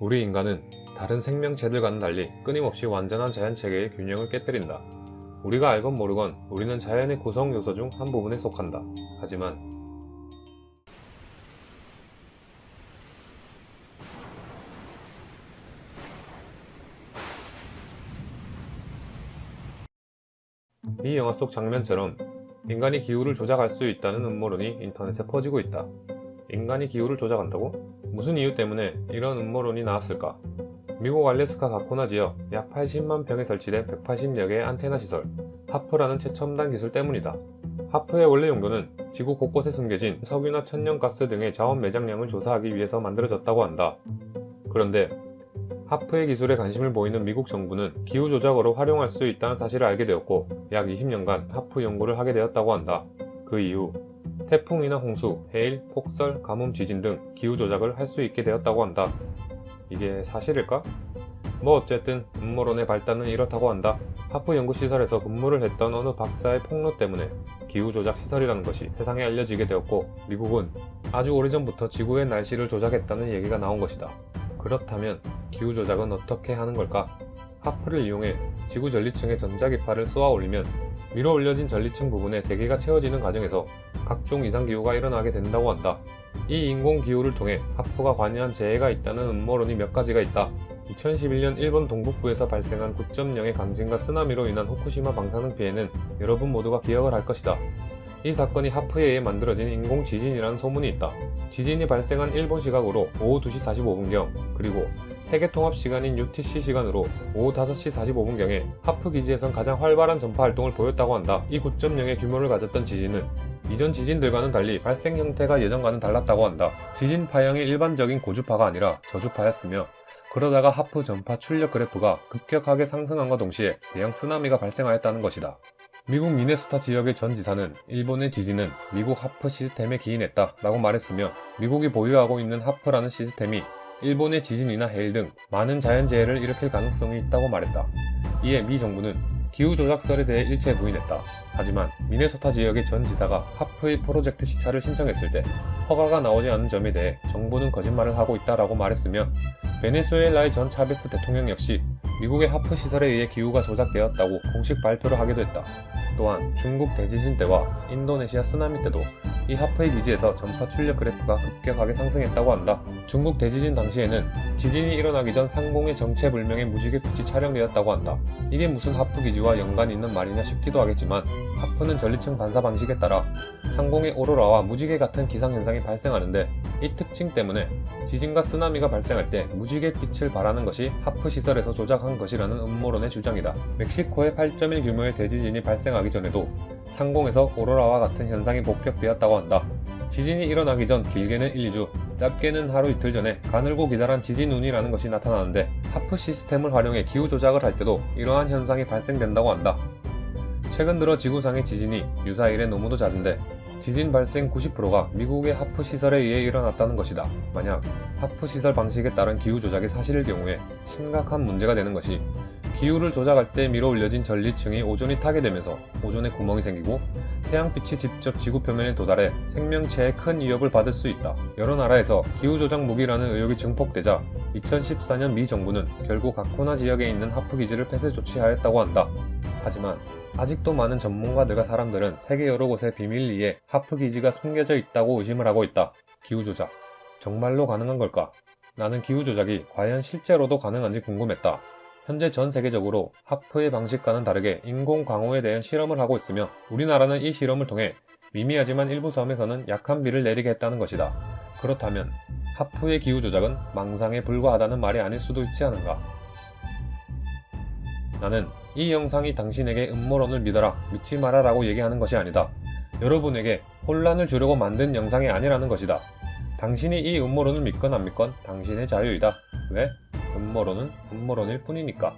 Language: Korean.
우리 인간은 다른 생명체들과는 달리 끊임없이 완전한 자연체계의 균형을 깨뜨린다. 우리가 알건 모르건 우리는 자연의 구성 요소 중 한 부분에 속한다. 하지만 이 영화 속 장면처럼 인간이 기후를 조작할 수 있다는 음모론이 인터넷에 퍼지고 있다. 인간이 기후를 조작한다고? 무슨 이유 때문에 이런 음모론이 나왔을까? 미국 알래스카 가코나 지역 약 80만 평에 설치된 180여 개의 안테나 시설, 하프라는 최첨단 기술 때문이다. 하프의 원래 용도는 지구 곳곳에 숨겨진 석유나 천연가스 등의 자원 매장량을 조사하기 위해서 만들어졌다고 한다. 그런데 하프의 기술에 관심을 보이는 미국 정부는 기후 조작으로 활용할 수 있다는 사실을 알게 되었고 약 20년간 하프 연구를 하게 되었다고 한다. 그 이후 태풍이나 홍수, 해일, 폭설, 가뭄, 지진 등 기후 조작을 할 수 있게 되었다고 한다. 이게 사실일까? 뭐 어쨌든 음모론의 발단은 이렇다고 한다. 하프 연구시설에서 근무를 했던 어느 박사의 폭로 때문에 기후 조작 시설이라는 것이 세상에 알려지게 되었고 미국은 아주 오래전부터 지구의 날씨를 조작했다는 얘기가 나온 것이다. 그렇다면 기후 조작은 어떻게 하는 걸까? 하프를 이용해 지구 전리층에 전자기파를 쏘아 올리면 위로 올려진 전리층 부분에 대기가 채워지는 과정에서 각종 이상기후가 일어나게 된다고 한다. 이 인공기후를 통해 하프가 관여한 재해가 있다는 음모론이 몇 가지가 있다. 2011년 일본 동북부에서 발생한 9.0의 강진과 쓰나미로 인한 후쿠시마 방사능 피해는 여러분 모두가 기억을 할 것이다. 이 사건이 하프에 의해 만들어진 인공지진이라는 소문이 있다. 지진이 발생한 일본 시각으로 오후 2시 45분경 그리고 세계통합시간인 UTC 시간으로 오후 5시 45분경에 하프 기지에선 가장 활발한 전파 활동을 보였다고 한다. 이 9.0의 규모를 가졌던 지진은 이전 지진들과는 달리 발생 형태가 예전과는 달랐다고 한다. 지진 파형이 일반적인 고주파가 아니라 저주파였으며 그러다가 하프 전파 출력 그래프가 급격하게 상승함과 동시에 대형 쓰나미가 발생하였다는 것이다. 미국 미네소타 지역의 전 지사는 일본의 지진은 미국 하프 시스템에 기인했다 라고 말했으며 미국이 보유하고 있는 하프라는 시스템이 일본의 지진이나 해일 등 많은 자연재해를 일으킬 가능성이 있다고 말했다. 이에 미 정부는 기후조작설에 대해 일체 부인했다. 하지만 미네소타 지역의 전 지사가 하프의 프로젝트 시찰을 신청했을 때 허가가 나오지 않은 점에 대해 정부는 거짓말을 하고 있다라고 말했으며 베네수엘라의 전 차베스 대통령 역시 미국의 하프 시설에 의해 기후가 조작되었다고 공식 발표를 하기도 했다. 또한 중국 대지진 때와 인도네시아 쓰나미 때도 이 하프의 기지에서 전파 출력 그래프가 급격하게 상승했다고 한다. 중국 대지진 당시에는 지진이 일어나기 전 상공에 정체불명의 무지개빛이 촬영되었다고 한다. 이게 무슨 하프 기지와 연관이 있는 말이냐 싶기도 하겠지만 하프는 전리층 반사 방식에 따라 상공의 오로라와 무지개 같은 기상현상이 발생하는데 이 특징 때문에 지진과 쓰나미가 발생할 때 무지개빛을 발하는 것이 하프 시설에서 조작한 것이라는 음모론의 주장이다. 멕시코의 8.1 규모의 대지진이 발생하기 전에도 상공에서 오로라와 같은 현상이 목격되었다고 한다. 지진이 일어나기 전 길게는 1, 2주, 짧게는 하루 이틀 전에 가늘고 기다란 지진운이라는 것이 나타나는데 하프 시스템을 활용해 기후 조작을 할 때도 이러한 현상이 발생된다고 한다. 최근 들어 지구상의 지진이 유사일에 너무도 잦은데 지진 발생 90%가 미국의 하프 시설에 의해 일어났다는 것이다. 만약 하프 시설 방식에 따른 기후 조작이 사실일 경우에 심각한 문제가 되는 것이 기후를 조작할 때 밀어 올려진 전리층이 오존이 타게 되면서 오존에 구멍이 생기고 태양빛이 직접 지구 표면에 도달해 생명체에 큰 위협을 받을 수 있다. 여러 나라에서 기후 조작 무기라는 의혹이 증폭되자 2014년 미 정부는 결국 가코나 지역에 있는 하프 기지를 폐쇄 조치하였다고 한다. 하지만 아직도 많은 전문가들과 사람들은 세계 여러 곳에 비밀리에 하프 기지가 숨겨져 있다고 의심을 하고 있다. 기후 조작, 정말로 가능한 걸까? 나는 기후 조작이 과연 실제로도 가능한지 궁금했다. 현재 전 세계적으로 하프의 방식과는 다르게 인공 광호에 대한 실험을 하고 있으며 우리나라는 이 실험을 통해 미미하지만 일부 섬에서는 약한 비를 내리게 했다는 것이다. 그렇다면 하프의 기후 조작은 망상에 불과하다는 말이 아닐 수도 있지 않은가? 나는 이 영상이 당신에게 음모론을 믿어라, 믿지 마라라고 얘기하는 것이 아니다. 여러분에게 혼란을 주려고 만든 영상이 아니라는 것이다. 당신이 이 음모론을 믿건 안 믿건 당신의 자유이다. 왜? 음모론은 음모론일 뿐이니까.